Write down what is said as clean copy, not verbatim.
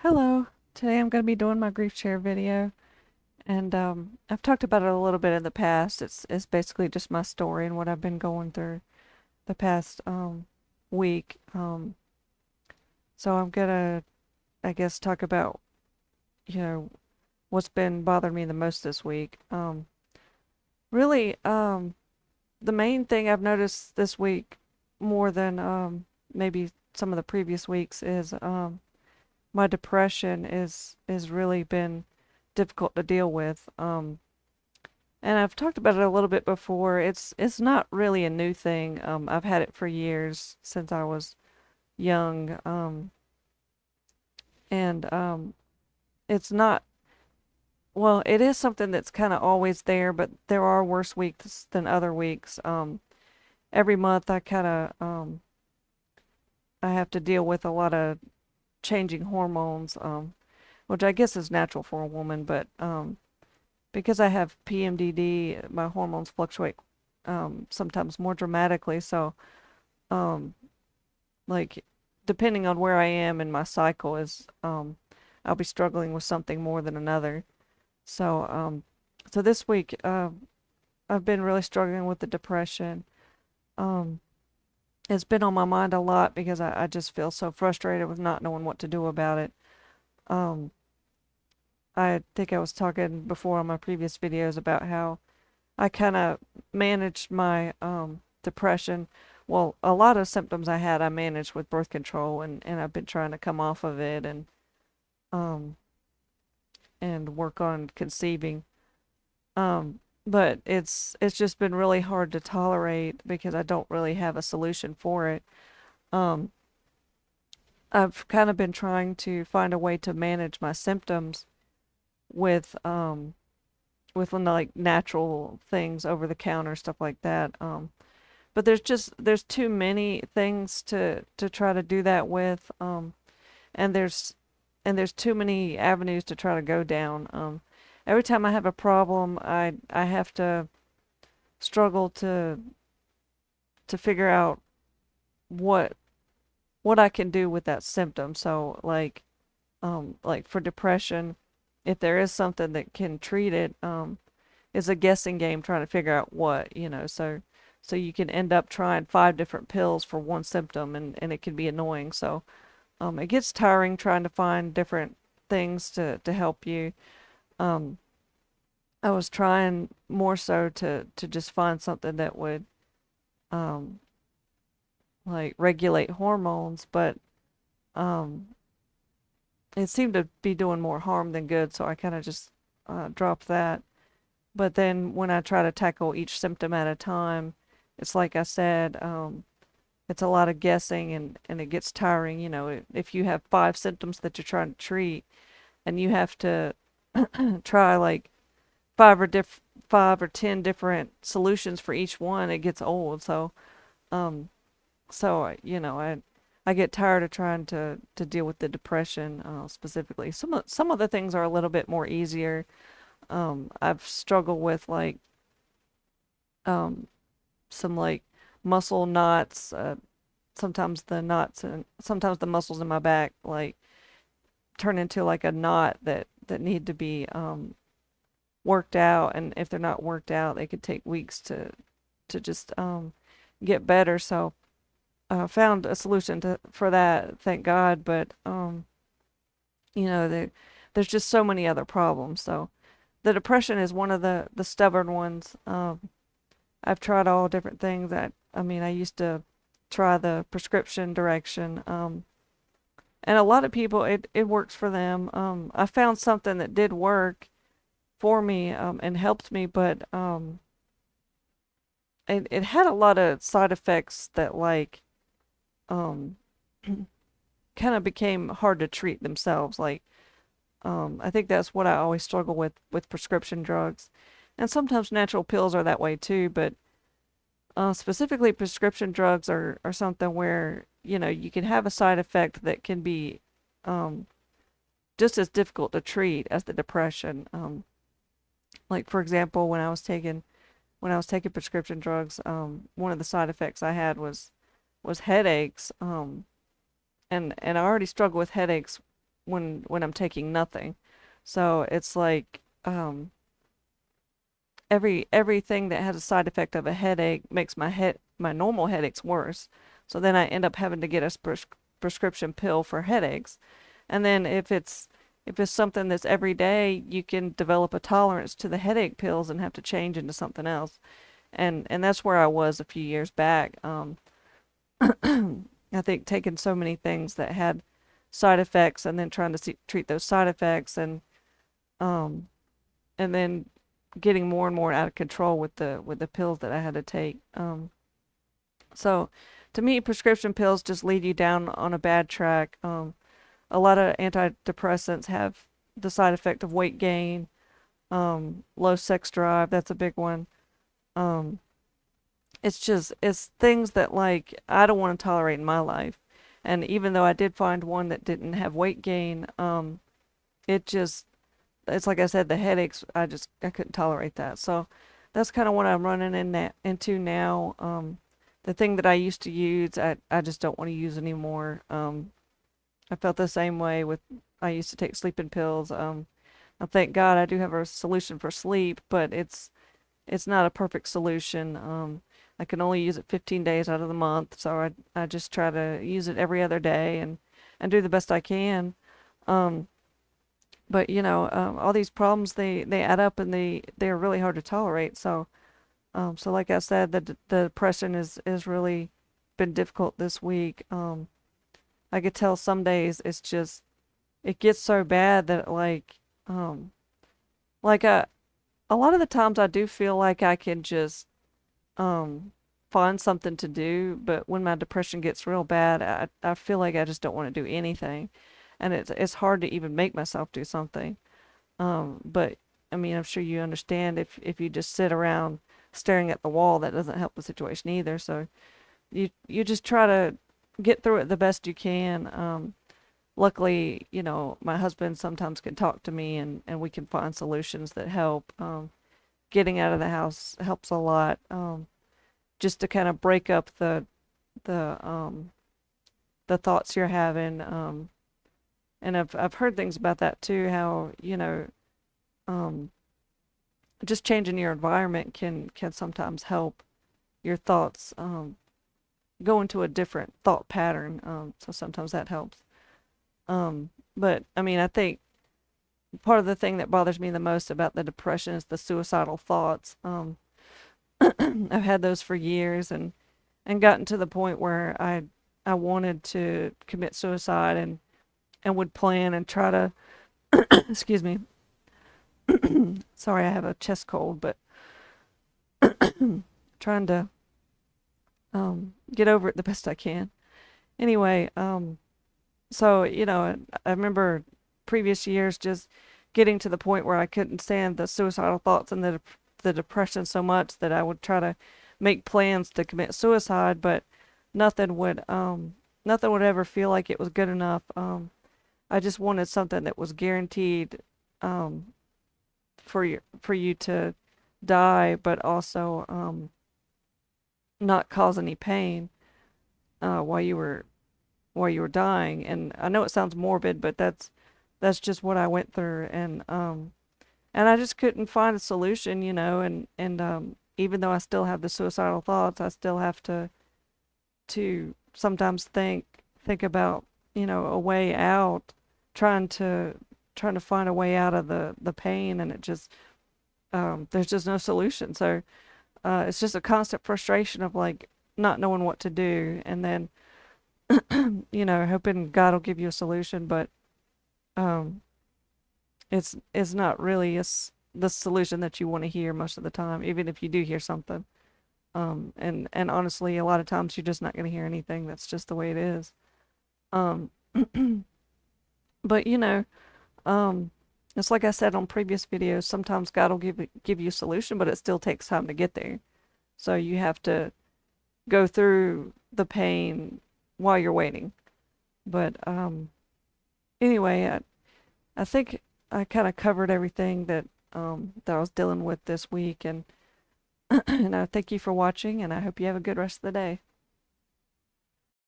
Hello. Today I'm going to be doing my grief share video, and I've talked about it a little bit in the past. It's basically just my story and what I've been going through the past week. So I'm gonna, I guess, talk about you know what's been bothering me the most this week. Really, the main thing I've noticed this week more than maybe some of the previous weeks is my depression is really been difficult to deal with. And I've talked about it a little bit before. It's not really a new thing. I've had it for years since I was young. And it's not, well, it is something that's kind of always there, but there are worse weeks than other weeks. Every month I have to deal with a lot of changing hormones, which I guess is natural for a woman, but because I have PMDD, my hormones fluctuate sometimes more dramatically. So, um, like, depending on where I am in my cycle, I'll be struggling with something more than another. So, so this week, I've been really struggling with the depression. Um, it's been on my mind a lot because I just feel so frustrated with not knowing what to do about it. Um, I think I was talking before on my previous videos about how I kind of managed my depression. Well, a lot of symptoms I had, I managed with birth control, and I've been trying to come off of it um, and work on conceiving. But it's just been really hard to tolerate because I don't really have a solution for it. Um, I've kind of been trying to find a way to manage my symptoms with with like natural things over the counter, stuff like that. But there's too many things to try to do that with, and there's too many avenues to try to go down. Every time I have a problem, I have to struggle to figure out what what I can do with that symptom. So like for depression, if there is something that can treat it, is a guessing game trying to figure out what. So you can end up trying five different pills for one symptom, and it can be annoying. So it gets tiring trying to find different things to help you. Um, I was trying more so to just find something that would um, like regulate hormones, but um, it seemed to be doing more harm than good, so I kind of just dropped that. But then when I try to tackle each symptom at a time, it's like I said, it's a lot of guessing, and it gets tiring. If you have five symptoms that you're trying to treat and you have to try like five or 10 different solutions for each one, it gets old. Um, I get tired of trying to deal with the depression specifically. Some of the things are a little bit more easier. I've struggled with like um, some like muscle knots. Sometimes the knots and sometimes the muscles in my back like turn into like a knot that need to be worked out, and if they're not worked out, they could take weeks to just get better. So I found a solution for that, thank God. But you know, there's just so many other problems. So the depression is one of the stubborn ones. I've tried all different things. I mean, I used to try the prescription direction. And a lot of people, it works for them. I found something that did work for me, and helped me, but it had a lot of side effects that like um, kind of became hard to treat themselves. Like I think that's what I always struggle with prescription drugs, and sometimes natural pills are that way too. But specifically, prescription drugs are something where you can have a side effect that can be um, just as difficult to treat as the depression. Like for example, when I was taking prescription drugs, one of the side effects I had was headaches. And I already struggle with headaches when I'm taking nothing. So it's like everything that has a side effect of a headache makes my normal headaches worse. So then I end up having to get a prescription pill for headaches. And then if it's something that's every day, you can develop a tolerance to the headache pills and have to change into something else. And that's where I was a few years back. I think taking so many things that had side effects and then trying to treat those side effects um and then getting more and more out of control with the pills that I had to take. So to me, prescription pills just lead you down on a bad track. A lot of antidepressants have the side effect of weight gain, low sex drive. That's a big one. Um, it's things that like I don't want to tolerate in my life. And even though I did find one that didn't have weight gain, it just it's like I said, the headaches, I couldn't tolerate that. So that's kind of what I'm running into now. The thing that I used to use, I just don't want to use anymore. I felt the same way with I used to take sleeping pills. I thank God I do have a solution for sleep, but it's not a perfect solution. I can only use it 15 days out of the month, so I just try to use it every other day and do the best I can. Um, but all these problems they add up and they're really hard to tolerate. So like I said, the depression is really been difficult this week. I could tell some days it gets so bad that like a lot of the times I do feel like I can just um find something to do, but when my depression gets real bad, I feel like I just don't want to do anything, and it's hard to even make myself do something. But I mean, I'm sure you understand if you just sit around staring at the wall, that doesn't help the situation either. So you just try to get through it the best you can. Luckily, my husband sometimes can talk to me and we can find solutions that help. Getting out of the house helps a lot. Just to kind of break up the the thoughts you're having. And I've heard things about that too, how, um, just changing your environment can sometimes help your thoughts go into a different thought pattern. So sometimes that helps. But I mean, I think part of the thing that bothers me the most about the depression is the suicidal thoughts. I've had those for years and gotten to the point where I wanted to commit suicide and would plan and try to excuse me. Sorry, I have a chest cold, but trying to get over it the best I can. Anyway, so I remember previous years just getting to the point where I couldn't stand the suicidal thoughts and the depression so much that I would try to make plans to commit suicide, but nothing would nothing would ever feel like it was good enough. I just wanted something that was guaranteed um, for you to die, but also not cause any pain while you were dying. And I know it sounds morbid, but that's just what I went through, and I just couldn't find a solution, and even though I still have the suicidal thoughts, I still have to sometimes think about, a way out, trying to trying to find a way out of the pain, and it just there's just no solution. So it's just a constant frustration of like not knowing what to do, and then hoping God will give you a solution, but um, it's not really the solution that you want to hear most of the time, even if you do hear something. And honestly, a lot of times you're just not going to hear anything. That's just the way it is. Um, but it's like I said on previous videos. Sometimes God will give you a solution, but it still takes time to get there. So you have to go through the pain while you're waiting. But anyway, I think I kind of covered everything that I was dealing with this week, and and I thank you for watching, and I hope you have a good rest of the day.